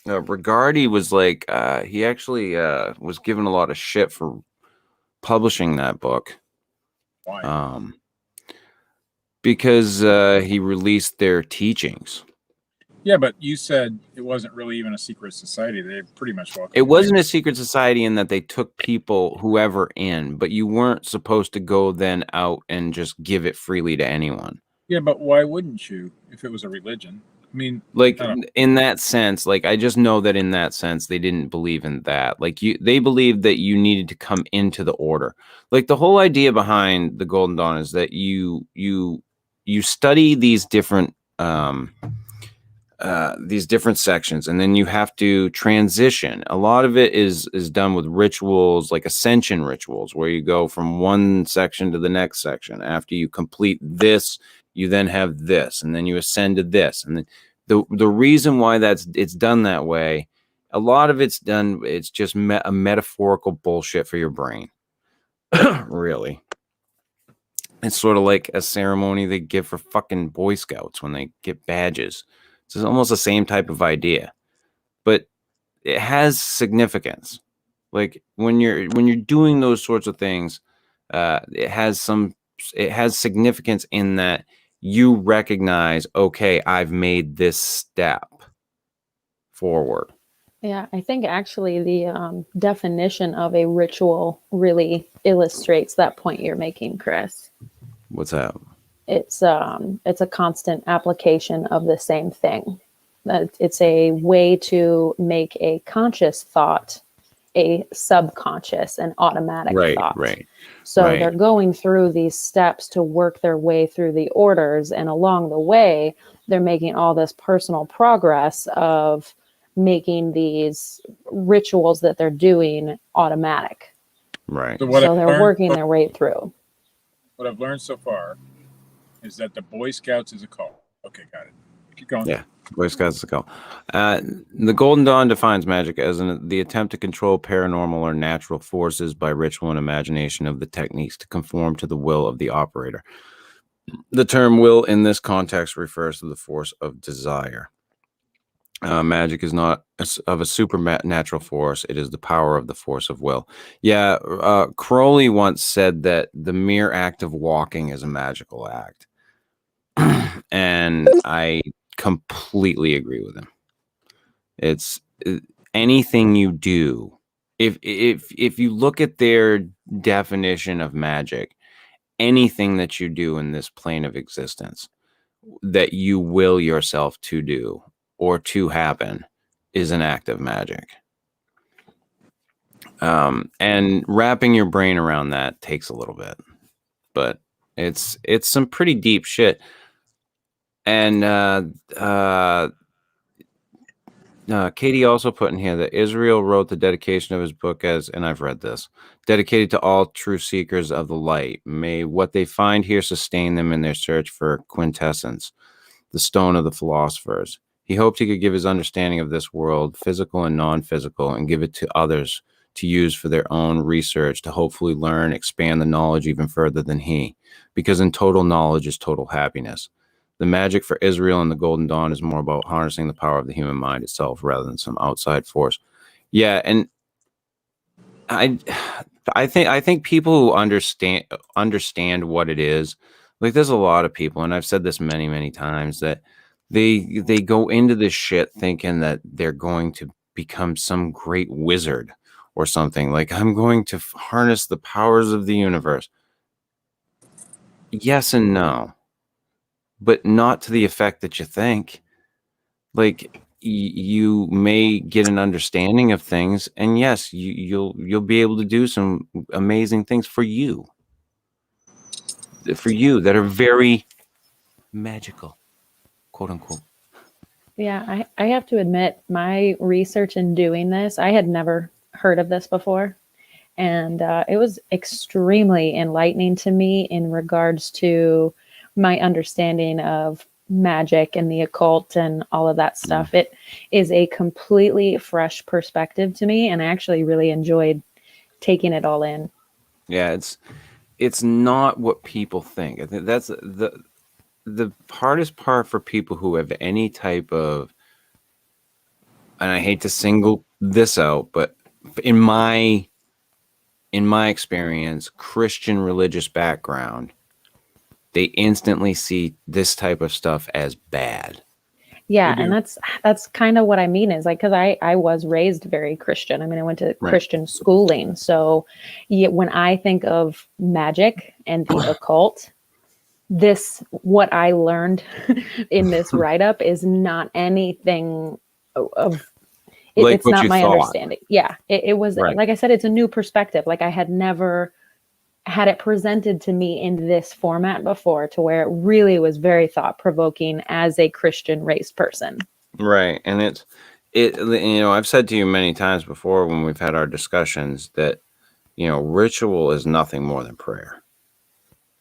Rigardi was like, he actually was given a lot of shit for publishing that book. Why? Because he released their teachings. Yeah, but you said it wasn't really even a secret society. They pretty much welcomed. It wasn't a secret society in that they took people, whoever, in, but you weren't supposed to go then out and just give it freely to anyone. Yeah, but why wouldn't you if it was a religion? I mean, like in that sense, like I just know that in that sense they didn't believe in that. Like they believed that you needed to come into the order. Like the whole idea behind the Golden Dawn is that you study these different sections, and then you have to transition. A lot of it is done with rituals, like ascension rituals, where you go from one section to the next section. After you complete this, you then have this, and then you ascend to this. And then the reason why it's done that way, a lot of it's just a metaphorical bullshit for your brain. Really. It's sort of like a ceremony they give for fucking Boy Scouts when they get badges. It's almost the same type of idea, but it has significance. Like when you're doing those sorts of things, it has significance in that you recognize, okay, I've made this step forward. Yeah, I think actually the definition of a ritual really illustrates that point you're making, Chris. What's that? It's a constant application of the same thing. It's a way to make a conscious thought a subconscious and automatic thought. So they're going through these steps to work their way through the orders, and along the way, they're making all this personal progress of making these rituals that they're doing automatic. Right. So they're working their way through. What I've learned so far is that the Boy Scouts is a cult. Okay, got it. Keep going. Yeah, Boy Scouts is a cult. The Golden Dawn defines magic as the attempt to control paranormal or natural forces by ritual and imagination of the techniques to conform to the will of the operator. The term will in this context refers to the force of desire. Magic is not of a supernatural force. It is the power of the force of will. Yeah, Crowley once said that the mere act of walking is a magical act. And I completely agree with him. It's anything you do. If you look at their definition of magic, anything that you do in this plane of existence that you will yourself to do or to happen is an act of magic. And wrapping your brain around that takes a little bit, but it's some pretty deep shit. And Katie also put in here that Israel wrote the dedication of his book as, and I've read this, dedicated to all true seekers of the light. May what they find here sustain them in their search for quintessence, the stone of the philosophers. He hoped he could give his understanding of this world, physical and non-physical, and give it to others to use for their own research, to hopefully learn, expand the knowledge even further than he, because in total knowledge is total happiness. The magic for Israel and the Golden Dawn is more about harnessing the power of the human mind itself rather than some outside force. Yeah, and I think people who understand what it is, like there's a lot of people, and I've said this many, many times, that they go into this shit thinking that they're going to become some great wizard or something. Like, I'm going to harness the powers of the universe. Yes and no. But not to the effect that you think. Like you may get an understanding of things, and yes, you'll be able to do some amazing things for you that are very magical, quote unquote. Yeah, I have to admit, my research in doing this, I had never heard of this before. And it was extremely enlightening to me in regards to my understanding of magic and the occult and all of that stuff. It is a completely fresh perspective to me, and I actually really enjoyed taking it all in. Yeah, it's not what people think. I think that's the hardest part for people who have any type of, and I hate to single this out, but in my experience, Christian religious background, they instantly see this type of stuff as bad. Yeah, and that's kind of what I mean is like, because I was raised very Christian. I mean, I went to Christian schooling. So when I think of magic and the occult, what I learned in this write-up is not anything of like it's not my thought. Understanding. Yeah, it was like I said, it's a new perspective. Like I had never had it presented to me in this format before, to where it really was very thought-provoking as a Christian raised person. Right. And it I've said to you many times before when we've had our discussions that, ritual is nothing more than prayer.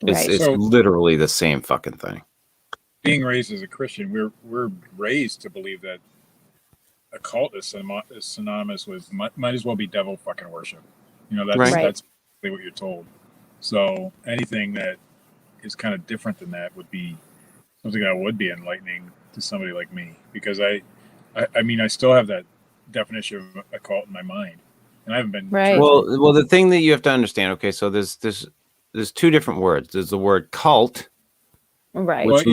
It's literally the same fucking thing. Being raised as a Christian, we're raised to believe that occult is synonymous with might as well be devil fucking worship. That's what you're told. So anything that is kind of different than that would be something that would be enlightening to somebody like me, because I mean, I still have that definition of occult in my mind, and I haven't been Well, the thing that you have to understand. Okay, so there's two different words. There's the word cult, right, which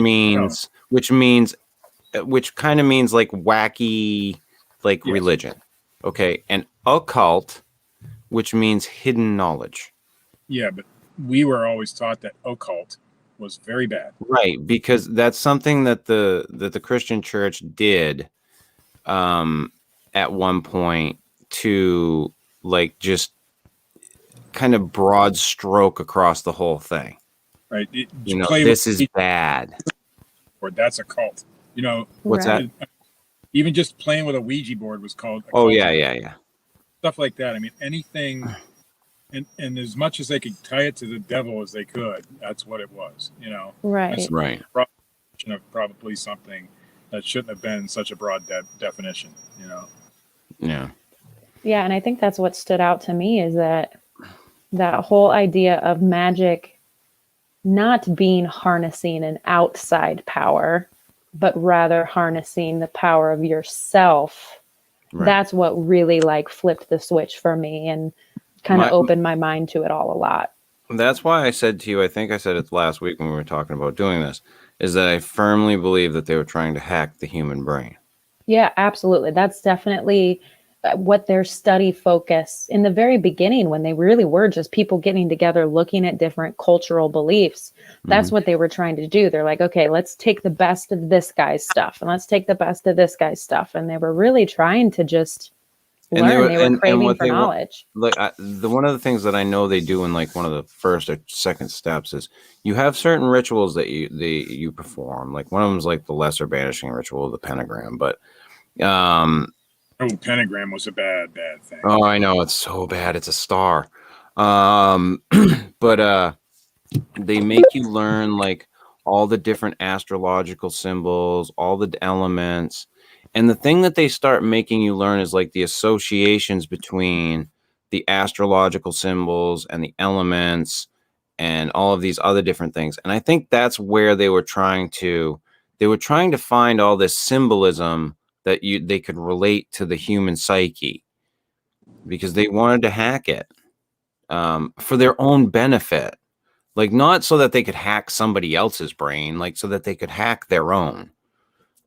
kind of means like wacky, like religion. Okay, and occult, which means hidden knowledge. Yeah, but we were always taught that occult was very bad. Right, because that's something that the Christian church did at one point to like just kind of broad stroke across the whole thing. Right. This is bad. Or that's a cult. What's that? Even just playing with a Ouija board was called a cult. Oh, yeah. Stuff like that. I mean, anything, and as much as they could tie it to the devil as they could, that's what it was, Right. That's of probably something that shouldn't have been such a broad definition, Yeah. Yeah, and I think that's what stood out to me is that whole idea of magic not being harnessing an outside power, but rather harnessing the power of yourself. Right. That's what really like flipped the switch for me and kind of opened my mind to it all a lot. That's why I said to you, I think I said it last week when we were talking about doing this, is that I firmly believe that they were trying to hack the human brain. Yeah, absolutely. That's definitely what their study focus in the very beginning, when they really were just people getting together, looking at different cultural beliefs. That's what they were trying to do. They're like, okay, let's take the best of this guy's stuff and let's take the best of this guy's stuff. And they were really trying to just learn. They were craving for knowledge. One of the things that I know they do in like one of the first or second steps is you have certain rituals that you perform. Like one of them is like the lesser banishing ritual of the pentagram, but pentagram was a bad thing. Oh, I know, it's so bad. It's a star. But they make you learn like all the different astrological symbols, all the elements. And the thing that they start making you learn is like the associations between the astrological symbols and the elements and all of these other different things. And I think that's where they were trying to find all this symbolism that they could relate to the human psyche, because they wanted to hack it for their own benefit, like not so that they could hack somebody else's brain, like so that they could hack their own.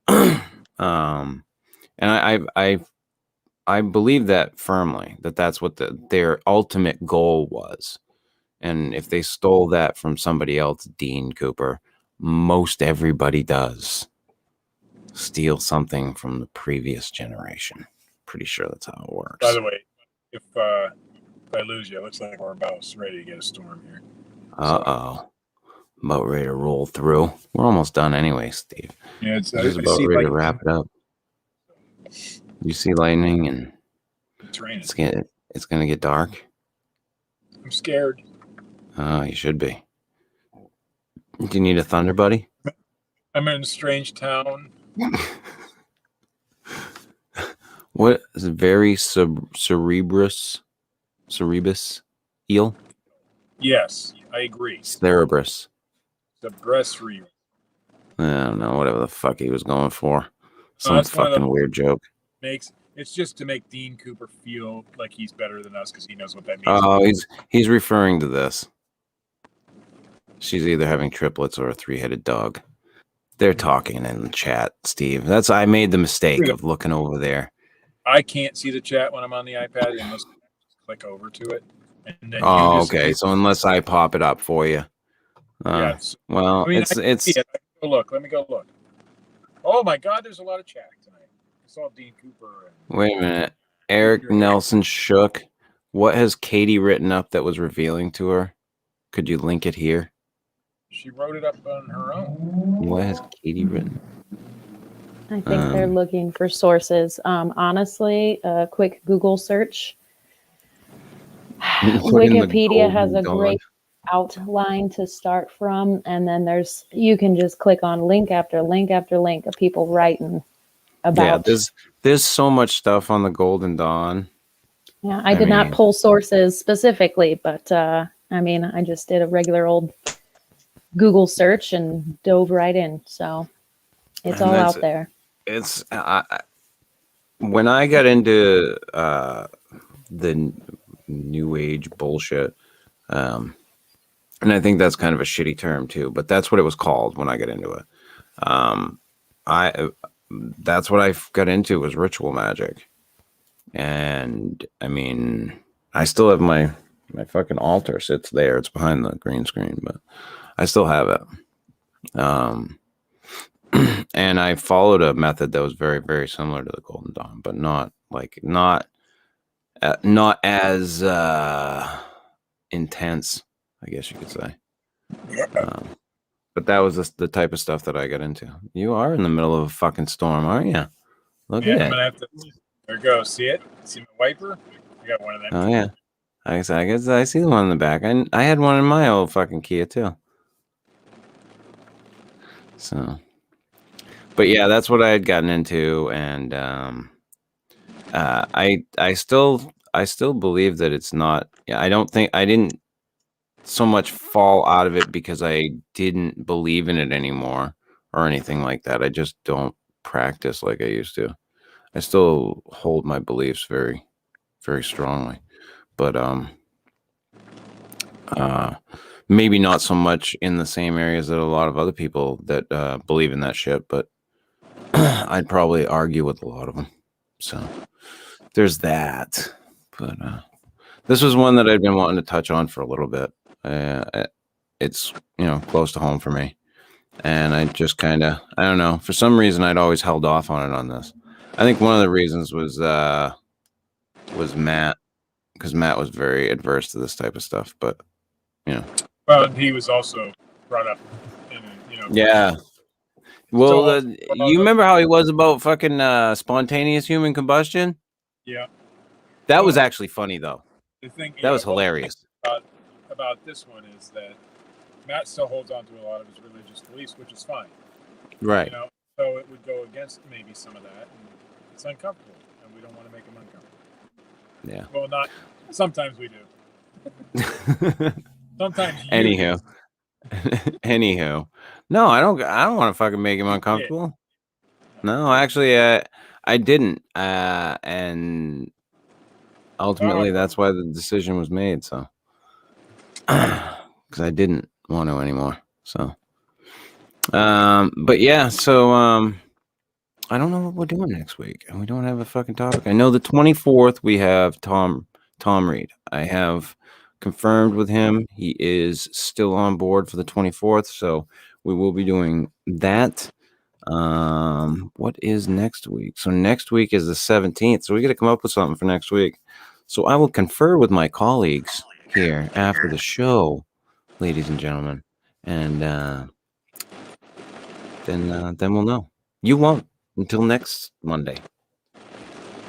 And I believe that firmly, that's what their ultimate goal was. And if they stole that from somebody else, Dean Cooper, most everybody does steal something from the previous generation. Pretty sure that's how it works. By the way, if I lose you, it looks like we're about ready to get a storm here. About ready to roll through. We're almost done anyway, Steve. Yeah, it's about ready to wrap it up. You see lightning and it's raining. It's gonna get dark. I'm scared. Oh, you should be. Do you need a thunder buddy? I'm in a strange town. What is it? Very cerebrus eel? Yes, I agree. Cerebrus. The breast real. I don't know, whatever the fuck he was going for. Some That's one of fucking the- weird joke. It's just to make Dean Cooper feel like he's better than us because he knows what that means. Oh, he's referring to this. She's either having triplets or a 3-headed dog. They're talking in the chat, Steve. I made the mistake of looking over there. I can't see the chat when I'm on the iPad unless I just click over to it. And then Oh, okay. So unless I pop it up for you. Yes. Well, I mean, it's. Go look. Let me go look. Oh my God, there's a lot of chat tonight. I saw Dean Cooper. Wait a minute. Eric Nelson shook. What has Katie written up that was revealing to her? Could you link it here? She wrote it up on her own. What has Katie written? I think they're looking for sources. Honestly, a quick Google search. Wikipedia has a great outline to start from, and then you can just click on link after link after link of people writing about. Yeah, there's so much stuff on the Golden Dawn. Yeah, I did not pull sources specifically, but I just did a regular old Google search and dove right in. So it's all out there. It's when I got into the new age bullshit, and I think that's kind of a shitty term too, but that's what it was called when I got into it. That's what I got into was ritual magic, and I mean, I still have my fucking altar sits there. It's behind the green screen, but I still have it. And I followed a method that was very, very similar to the Golden Dawn, but not as intense, I guess you could say. But that was the type of stuff that I got into. You are in the middle of a fucking storm, aren't you? Look at it. There it goes. See it? See my wiper? I got one of them. Oh yeah. I guess I see the one in the back. I had one in my old fucking Kia too. So, but yeah, that's what I had gotten into, and I still believe that it's not. I didn't so much fall out of it because I didn't believe in it anymore or anything like that. I just don't practice like I used to. I still hold my beliefs very, very strongly, but maybe not so much in the same areas that a lot of other people that believe in that shit, but I'd probably argue with a lot of them. So there's that. But this was one that I'd been wanting to touch on for a little bit. It's, close to home for me. And I just I don't know, for some reason I'd always held off on it on this. I think one of the reasons was Matt, because Matt was very adverse to this type of stuff, but Well, he was also brought up in yeah. Well, you remember how he was about fucking spontaneous human combustion? Yeah. That was actually funny, though. The thing, that was hilarious. About this one is that Matt still holds on to a lot of his religious beliefs, which is fine. Right. So it would go against maybe some of that. And it's uncomfortable, and we don't want to make him uncomfortable. Yeah. Well, not sometimes we do. Sometimes. Anywho, no, I don't want to fucking make him uncomfortable. No, actually, I didn't, and ultimately, that's why the decision was made. So, because I didn't want to anymore. So, but yeah, so I don't know what we're doing next week, and we don't have a fucking topic. I know the 24th we have Tom Reed. I have confirmed with him. He is still on board for the 24th, so we will be doing that. What is next week? So next week is the 17th, so we got to come up with something for next week. So I will confer with my colleagues here after the show, ladies and gentlemen, and then we'll know. You won't until next Monday.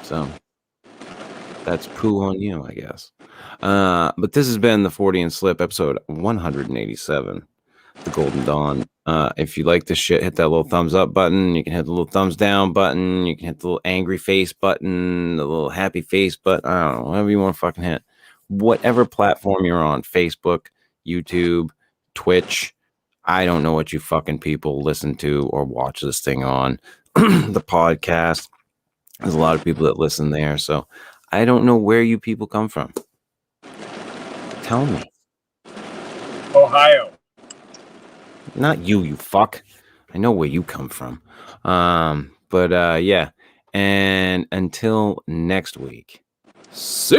So that's poo on you, I guess. But this has been the Fortean Slip, episode 187, The Golden Dawn. If you like this shit, hit that little thumbs up button. You can hit the little thumbs down button. You can hit the little angry face button, the little happy face button. I don't know, whatever you want to fucking hit. Whatever platform you're on, Facebook, YouTube, Twitch. I don't know what you fucking people listen to or watch this thing on. The podcast. There's a lot of people that listen there, so I don't know where you people come from. Tell me. Ohio. Not you, you fuck. I know where you come from. Yeah. And until next week, see